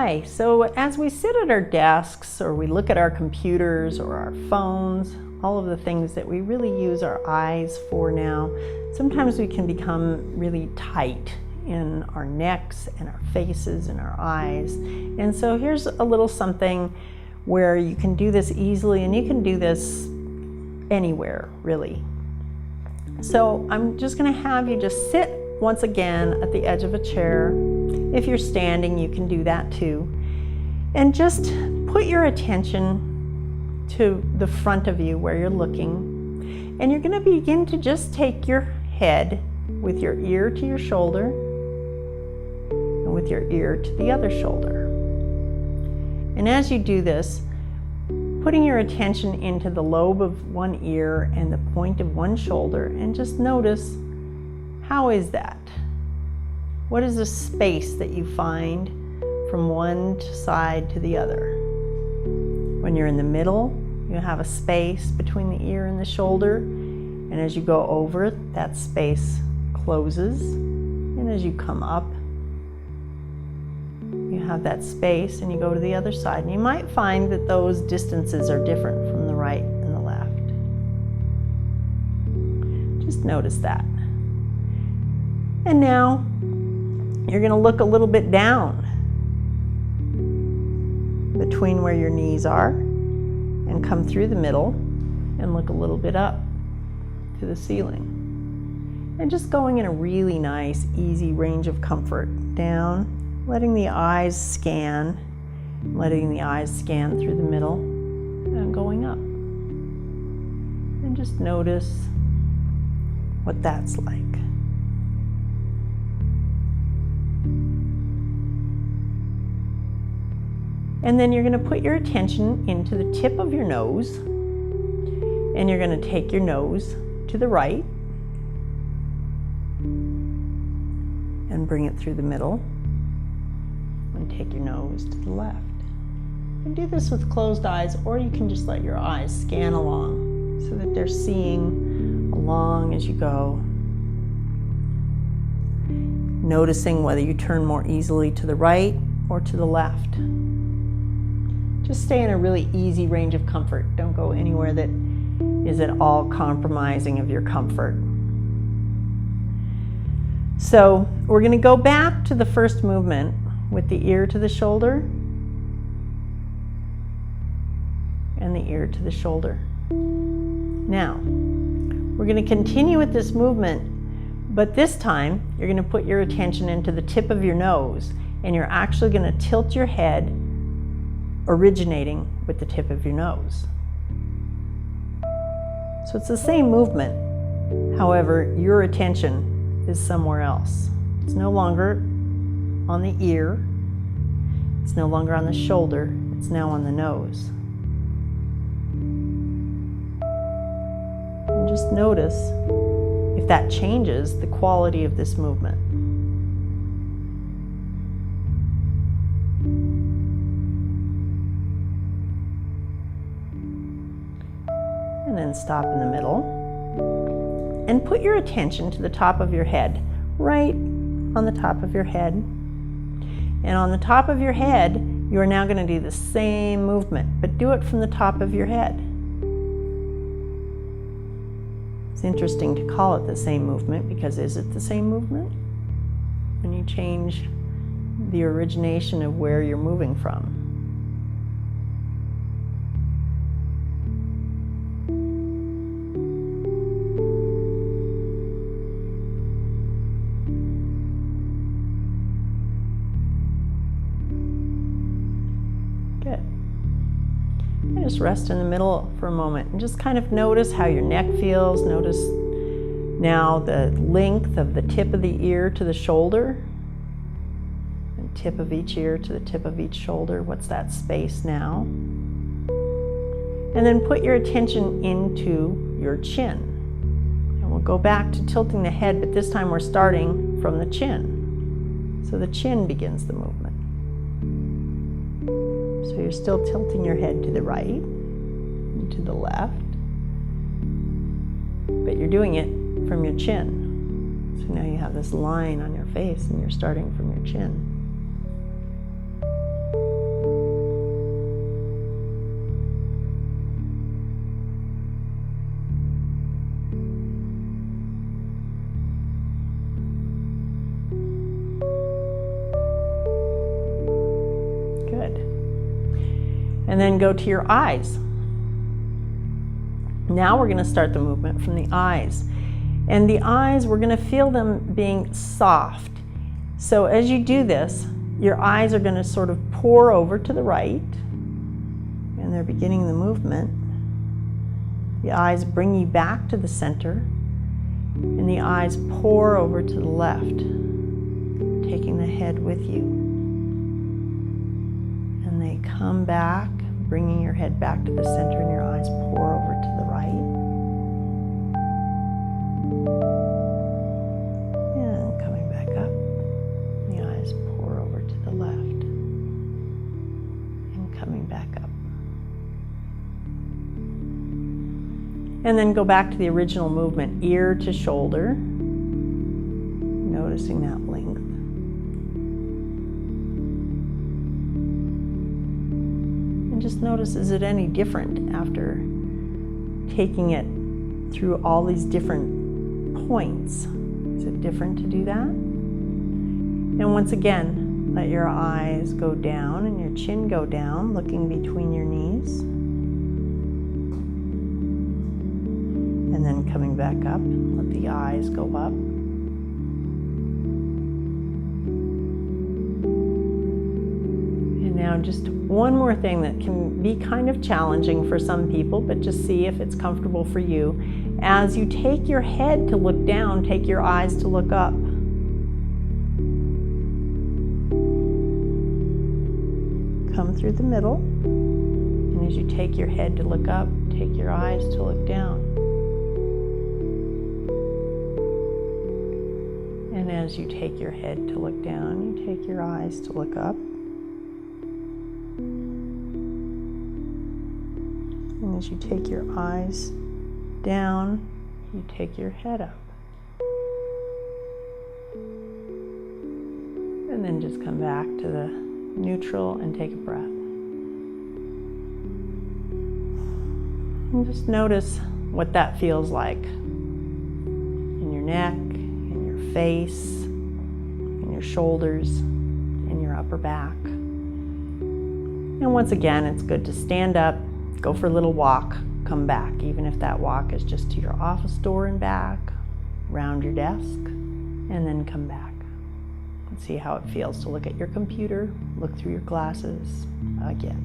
Hi, so as we sit at our desks or we look at our computers or our phones, all of the things that we really use our eyes for now, sometimes we can become really tight in our necks and our faces and our eyes. And so here's a little something where you can do this easily, and you can do this anywhere really. So I'm just going to have you just sit once again at the edge of a chair. If you're standing, you can do that too. And just put your attention to the front of you where you're looking. And you're going to begin to just take your head with your ear to your shoulder and with your ear to the other shoulder. And as you do this, putting your attention into the lobe of one ear and the point of one shoulder, and just notice, how is that? What is the space that you find from one side to the other? When you're in the middle, you have a space between the ear and the shoulder, and as you go over, that space closes, and as you come up, you have that space, and you go to the other side, and you might find that those distances are different from the right and the left. Just notice that. And now you're going to look a little bit down between where your knees are and come through the middle and look a little bit up to the ceiling. And just going in a really nice, easy range of comfort down, letting the eyes scan through the middle and going up. And just notice what that's like. And then you're going to put your attention into the tip of your nose, and you're going to take your nose to the right and bring it through the middle, and take your nose to the left. And do this with closed eyes, or you can just let your eyes scan along so that they're seeing along as you go, noticing whether you turn more easily to the right or to the left. Just stay in a really easy range of comfort. Don't go anywhere that is at all compromising of your comfort. So we're going to go back to the first movement with the ear to the shoulder and the ear to the shoulder. Now, we're going to continue with this movement, but this time you're going to put your attention into the tip of your nose, and you're actually going to tilt your head originating with the tip of your nose. So it's the same movement, however, your attention is somewhere else. It's no longer on the ear, it's no longer on the shoulder, it's now on the nose. And just notice if that changes the quality of this movement. And then stop in the middle and put your attention to the top of your head, right on the top of your head. And on the top of your head, you are now going to do the same movement, but do it from the top of your head. It's interesting to call it the same movement, because is it the same movement? When you change the origination of where you're moving from. Just rest in the middle for a moment and just kind of notice how your neck feels. Notice now the length of the tip of the ear to the shoulder, and tip of each ear to the tip of each shoulder. What's that space now? And then put your attention into your chin. And we'll go back to tilting the head, but this time we're starting from the chin. So the chin begins the movement. So you're still tilting your head to the right and to the left, but you're doing it from your chin. So now you have this line on your face and you're starting from your chin. And then go to your eyes. Now we're going to start the movement from the eyes. And the eyes, we're going to feel them being soft. So as you do this, your eyes are going to sort of pour over to the right, and they're beginning the movement. The eyes bring you back to the center, and the eyes pour over to the left, taking the head with you. And they come back, bringing your head back to the center, and your eyes pour over to the right. And coming back up, the eyes pour over to the left, and coming back up. And then go back to the original movement, ear to shoulder, noticing that length. And just notice, is it any different after taking it through all these different points? Is it different to do that? And once again, let your eyes go down and your chin go down, looking between your knees. And then coming back up, let the eyes go up. And now just one more thing that can be kind of challenging for some people, but just see if it's comfortable for you. As you take your head to look down, take your eyes to look up. Come through the middle. And as you take your head to look up, take your eyes to look down. And as you take your head to look down, you take your eyes to look up. And as you take your eyes down, you take your head up. And then just come back to the neutral and take a breath. And just notice what that feels like in your neck, face, in your shoulders, in your upper back. And once again, it's good to stand up, go for a little walk, come back, even if that walk is just to your office door and back, round your desk, and then come back. And see how it feels to look at your computer, look through your glasses again.